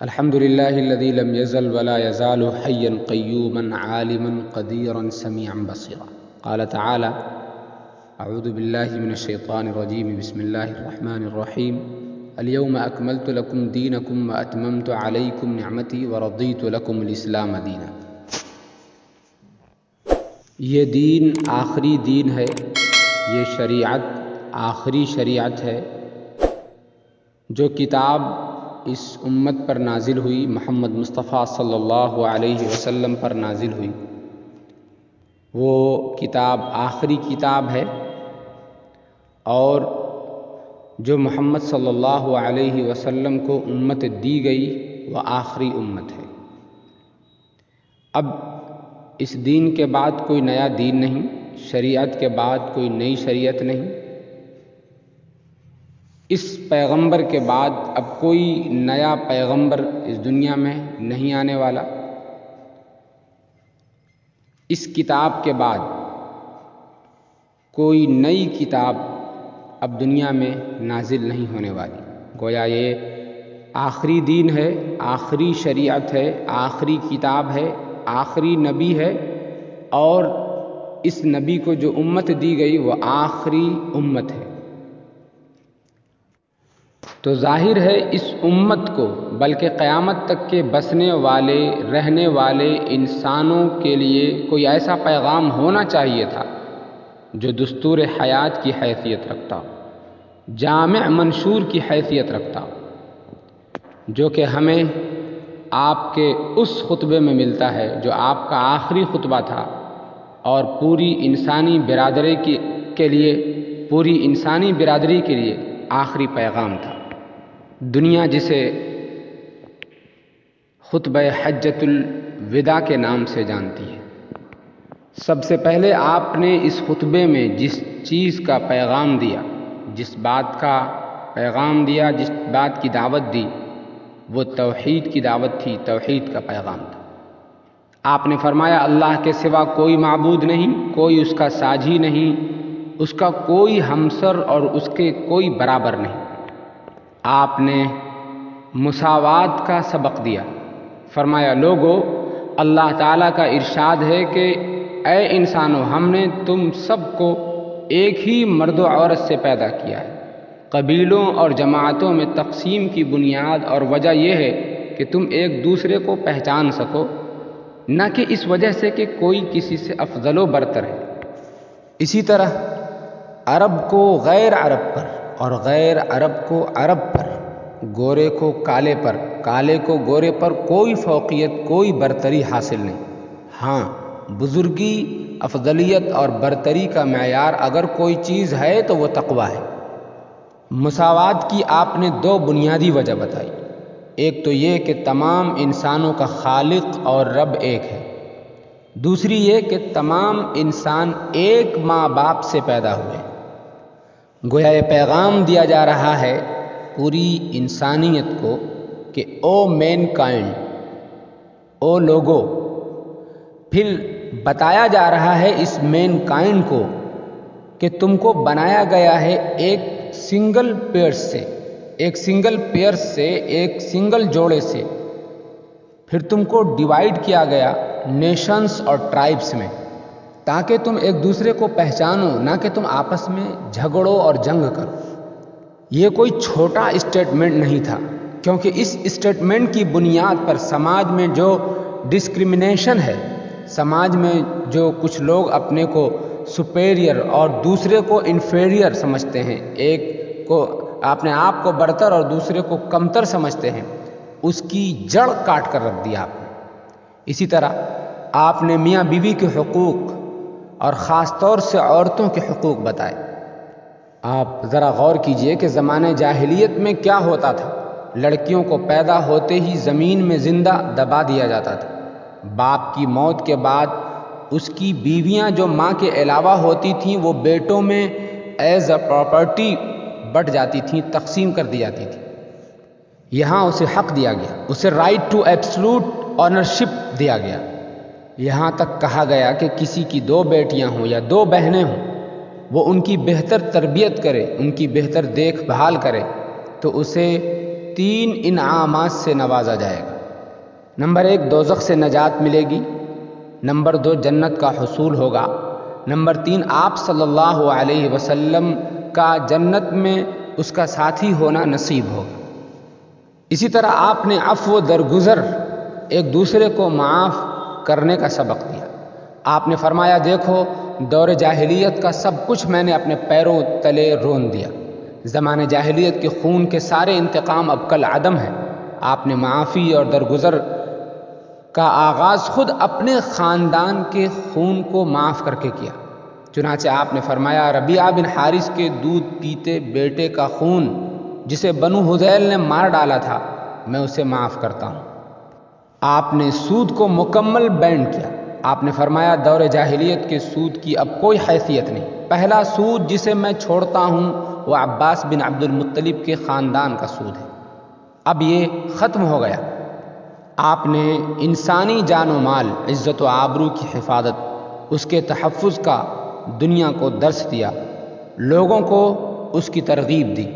الحمد لله الذي لم يزل ولا يزال حيا قيوما عالما قديرا سميعا بصيرا. قال تعالى: أعوذ بالله من الشيطان الرجيم. بسم الله الرحمن الرحيم. اليوم أكملت لكم دينكم وأتممت عليكم نعمتي ورضيت لكم الإسلام دينا. یہ دین آخری دین ہے، یہ شریعت آخری شریعت ہے. جو کتاب اس امت پر نازل ہوئی، محمد مصطفیٰ صلی اللہ علیہ وسلم پر نازل ہوئی، وہ کتاب آخری کتاب ہے، اور جو محمد صلی اللہ علیہ وسلم کو امت دی گئی وہ آخری امت ہے. اب اس دین کے بعد کوئی نیا دین نہیں، شریعت کے بعد کوئی نئی شریعت نہیں. اس پیغمبر کے بعد اب کوئی نیا پیغمبر اس دنیا میں نہیں آنے والا. اس کتاب کے بعد کوئی نئی کتاب اب دنیا میں نازل نہیں ہونے والی. گویا یہ آخری دین ہے، آخری شریعت ہے، آخری کتاب ہے، آخری نبی ہے، اور اس نبی کو جو امت دی گئی وہ آخری امت ہے. تو ظاہر ہے اس امت کو، بلکہ قیامت تک کے بسنے والے رہنے والے انسانوں کے لیے کوئی ایسا پیغام ہونا چاہیے تھا جو دستور حیات کی حیثیت رکھتا ہو، جامع منشور کی حیثیت رکھتا ہو، جو کہ ہمیں آپ کے اس خطبے میں ملتا ہے جو آپ کا آخری خطبہ تھا، اور پوری انسانی برادری کے لیے پوری انسانی برادری کے لیے آخری پیغام تھا. دنیا جسے خطبہ حجۃ الوداع کے نام سے جانتی ہے، سب سے پہلے آپ نے اس خطبے میں جس چیز کا پیغام دیا، جس بات کا پیغام دیا، جس بات کی دعوت دی، وہ توحید کی دعوت تھی، توحید کا پیغام تھا. آپ نے فرمایا اللہ کے سوا کوئی معبود نہیں، کوئی اس کا ساجھی نہیں، اس کا کوئی ہمسر اور اس کے کوئی برابر نہیں. آپ نے مساوات کا سبق دیا. فرمایا لوگو، اللہ تعالیٰ کا ارشاد ہے کہ اے انسانو، ہم نے تم سب کو ایک ہی مرد و عورت سے پیدا کیا ہے. قبیلوں اور جماعتوں میں تقسیم کی بنیاد اور وجہ یہ ہے کہ تم ایک دوسرے کو پہچان سکو، نہ کہ اس وجہ سے کہ کوئی کسی سے افضل و برتر ہے. اسی طرح عرب کو غیر عرب پر اور غیر عرب کو عرب پر، گورے کو کالے پر، کالے کو گورے پر کوئی فوقیت، کوئی برتری حاصل نہیں. ہاں، بزرگی، افضلیت اور برتری کا معیار اگر کوئی چیز ہے تو وہ تقویٰ ہے. مساوات کی آپ نے دو بنیادی وجہ بتائی. ایک تو یہ کہ تمام انسانوں کا خالق اور رب ایک ہے. دوسری یہ کہ تمام انسان ایک ماں باپ سے پیدا ہوئے. گویا یہ پیغام دیا جا رہا ہے پوری انسانیت کو کہ او مین کائنڈ، او لوگو. پھر بتایا جا رہا ہے اس مین کائنڈ کو کہ تم کو بنایا گیا ہے ایک سنگل پیئر سے، ایک سنگل پیئر سے، ایک سنگل جوڑے سے. پھر تم کو ڈیوائیڈ کیا گیا نیشنز اور ٹرائبس میں، تاکہ تم ایک دوسرے کو پہچانو، نہ کہ تم آپس میں جھگڑو اور جنگ کرو. یہ کوئی چھوٹا اسٹیٹمنٹ نہیں تھا، کیونکہ اس اسٹیٹمنٹ کی بنیاد پر سماج میں جو ڈسکرمنیشن ہے، سماج میں جو کچھ لوگ اپنے کو سپیریئر اور دوسرے کو انفیریئر سمجھتے ہیں، ایک کو اپنے آپ کو برتر اور دوسرے کو کمتر سمجھتے ہیں، اس کی جڑ کاٹ کر رکھ دیا آپ نے. اسی طرح آپ نے میاں بیوی کے حقوق اور خاص طور سے عورتوں کے حقوق بتائے. آپ ذرا غور کیجئے کہ زمانے جاہلیت میں کیا ہوتا تھا. لڑکیوں کو پیدا ہوتے ہی زمین میں زندہ دبا دیا جاتا تھا. باپ کی موت کے بعد اس کی بیویاں جو ماں کے علاوہ ہوتی تھیں وہ بیٹوں میں ایز اے پراپرٹی بٹ جاتی تھیں، تقسیم کر دی جاتی تھی. یہاں اسے حق دیا گیا، اسے رائٹ ٹو ایبسلوٹ آنرشپ دیا گیا. یہاں تک کہا گیا کہ کسی کی دو بیٹیاں ہوں یا دو بہنیں ہوں، وہ ان کی بہتر تربیت کرے، ان کی بہتر دیکھ بھال کرے، تو اسے 3 انعامات سے نوازا جائے گا۔ نمبر 1، دوزخ سے نجات ملے گی۔ نمبر 2، جنت کا حصول ہوگا۔ نمبر 3، آپ صلی اللہ علیہ وسلم کا جنت میں اس کا ساتھی ہونا نصیب ہوگا۔ اسی طرح آپ نے عفو و درگزر، ایک دوسرے کو معاف کرنے کا سبق دیا۔ آپ نے فرمایا دیکھو دور جاہلیت کا سب کچھ میں نے اپنے پیروں تلے رون دیا۔ زمانے جاہلیت کے خون کے سارے انتقام اب کل عدم ہیں۔ آپ نے معافی اور درگزر کا آغاز خود اپنے خاندان کے خون کو معاف کر کے کیا۔ چنانچہ آپ نے فرمایا ربیعہ بن حارث کے دودھ پیتے بیٹے کا خون جسے بنو ہذیل نے مار ڈالا تھا میں اسے معاف کرتا ہوں۔ آپ نے سود کو مکمل بین کیا۔ آپ نے فرمایا دور جاہلیت کے سود کی اب کوئی حیثیت نہیں۔ پہلا سود جسے میں چھوڑتا ہوں وہ عباس بن عبد المطلب کے خاندان کا سود ہے، اب یہ ختم ہو گیا۔ آپ نے انسانی جان و مال، عزت و آبرو کی حفاظت، اس کے تحفظ کا دنیا کو درس دیا، لوگوں کو اس کی ترغیب دی،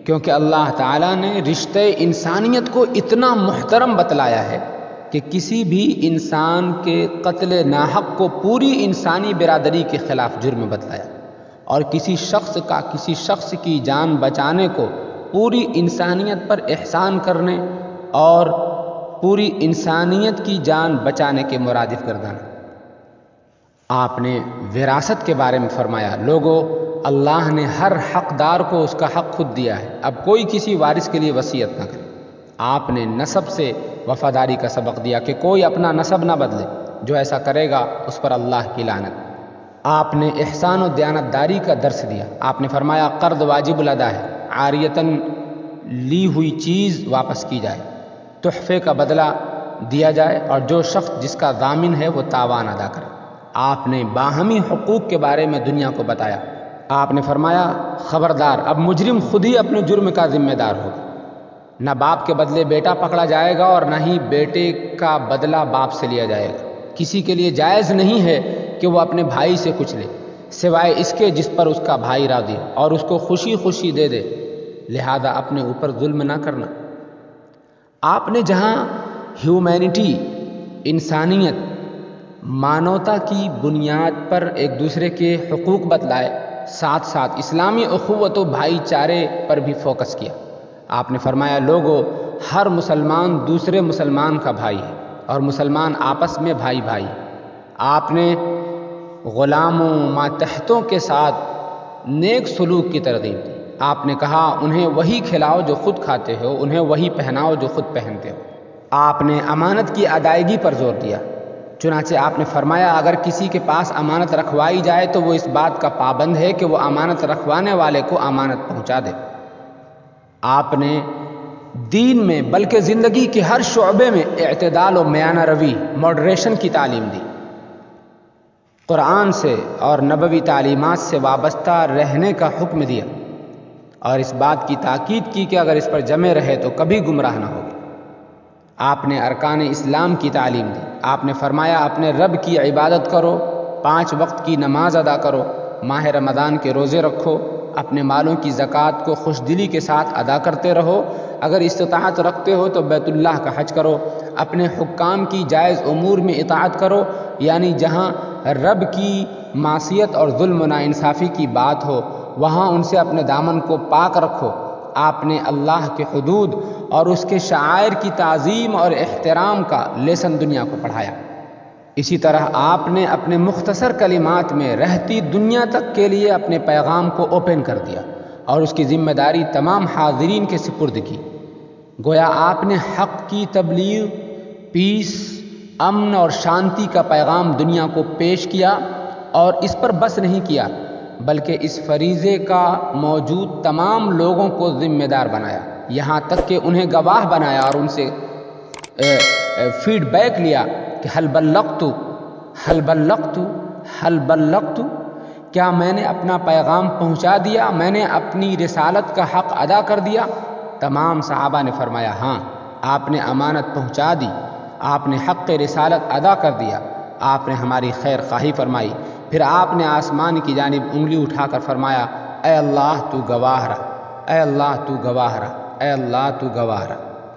کیونکہ اللہ تعالیٰ نے رشتے انسانیت کو اتنا محترم بتلایا ہے کہ کسی بھی انسان کے قتل ناحق کو پوری انسانی برادری کے خلاف جرم بتلایا، اور کسی شخص کی جان بچانے کو پوری انسانیت پر احسان کرنے اور پوری انسانیت کی جان بچانے کے مرادف گردانا۔ آپ نے وراثت کے بارے میں فرمایا لوگو اللہ نے ہر حقدار کو اس کا حق خود دیا ہے، اب کوئی کسی وارث کے لیے وصیت نہ کرے۔ آپ نے نسب سے وفاداری کا سبق دیا کہ کوئی اپنا نسب نہ بدلے، جو ایسا کرے گا اس پر اللہ کی لعنت۔ آپ نے احسان و دیانتداری کا درس دیا۔ آپ نے فرمایا قرض واجب الادا ہے، عاریتاً لی ہوئی چیز واپس کی جائے، تحفے کا بدلہ دیا جائے، اور جو شخص جس کا ضامن ہے وہ تاوان ادا کرے۔ آپ نے باہمی حقوق کے بارے میں دنیا کو بتایا۔ آپ نے فرمایا خبردار اب مجرم خود ہی اپنے جرم کا ذمہ دار ہوگا، نہ باپ کے بدلے بیٹا پکڑا جائے گا اور نہ ہی بیٹے کا بدلہ باپ سے لیا جائے گا۔ کسی کے لیے جائز نہیں ہے کہ وہ اپنے بھائی سے کچھ لے سوائے اس کے جس پر اس کا بھائی راضی ہو اور اس کو خوشی خوشی دے دے، لہذا اپنے اوپر ظلم نہ کرنا۔ آپ نے جہاں ہیومینٹی، انسانیت، مانوتا کی بنیاد پر ایک دوسرے کے حقوق بتلائے، ساتھ ساتھ اسلامی اخوت و بھائی چارے پر بھی فوکس کیا۔ آپ نے فرمایا لوگو ہر مسلمان دوسرے مسلمان کا بھائی ہے اور مسلمان آپس میں بھائی بھائی۔ آپ نے غلاموں ماتحتوں کے ساتھ نیک سلوک کی ترغیب دی۔ آپ نے کہا انہیں وہی کھلاؤ جو خود کھاتے ہو، انہیں وہی پہناؤ جو خود پہنتے ہو۔ آپ نے امانت کی ادائیگی پر زور دیا۔ چنانچہ آپ نے فرمایا اگر کسی کے پاس امانت رکھوائی جائے تو وہ اس بات کا پابند ہے کہ وہ امانت رکھوانے والے کو امانت پہنچا دے۔ آپ نے دین میں بلکہ زندگی کے ہر شعبے میں اعتدال و میانہ روی، ماڈریشن کی تعلیم دی۔ قرآن سے اور نبوی تعلیمات سے وابستہ رہنے کا حکم دیا اور اس بات کی تاکید کی کہ اگر اس پر جمے رہے تو کبھی گمراہ نہ ہوگی۔ آپ نے ارکان اسلام کی تعلیم دی۔ آپ نے فرمایا اپنے رب کی عبادت کرو، 5 وقت کی نماز ادا کرو، ماہ رمضان کے روزے رکھو، اپنے مالوں کی زکوٰۃ کو خوش دلی کے ساتھ ادا کرتے رہو، اگر استطاعت رکھتے ہو تو بیت اللہ کا حج کرو، اپنے حکام کی جائز امور میں اطاعت کرو، یعنی جہاں رب کی معصیت اور ظلم و ناانصافی کی بات ہو وہاں ان سے اپنے دامن کو پاک رکھو۔ آپ نے اللہ کے حدود اور اس کے شعائر کی تعظیم اور احترام کا لیسن دنیا کو پڑھایا۔ اسی طرح آپ نے اپنے مختصر کلمات میں رہتی دنیا تک کے لیے اپنے پیغام کو اوپن کر دیا اور اس کی ذمہ داری تمام حاضرین کے سپرد کی۔ گویا آپ نے حق کی تبلیغ، پیس، امن اور شانتی کا پیغام دنیا کو پیش کیا اور اس پر بس نہیں کیا بلکہ اس فریضے کا موجود تمام لوگوں کو ذمہ دار بنایا، یہاں تک کہ انہیں گواہ بنایا اور ان سے فیڈ بیک لیا کہ حل بلغت، کیا میں نے اپنا پیغام پہنچا دیا، میں نے اپنی رسالت کا حق ادا کر دیا؟ تمام صحابہ نے فرمایا ہاں، آپ نے امانت پہنچا دی، آپ نے حق رسالت ادا کر دیا، آپ نے ہماری خیر خواہی فرمائی۔ پھر آپ نے آسمان کی جانب انگلی اٹھا کر فرمایا اے اللہ تو گواہ رہا، اے اللہ تو گواہ رہا، اے اللہ تو گواہ رہا۔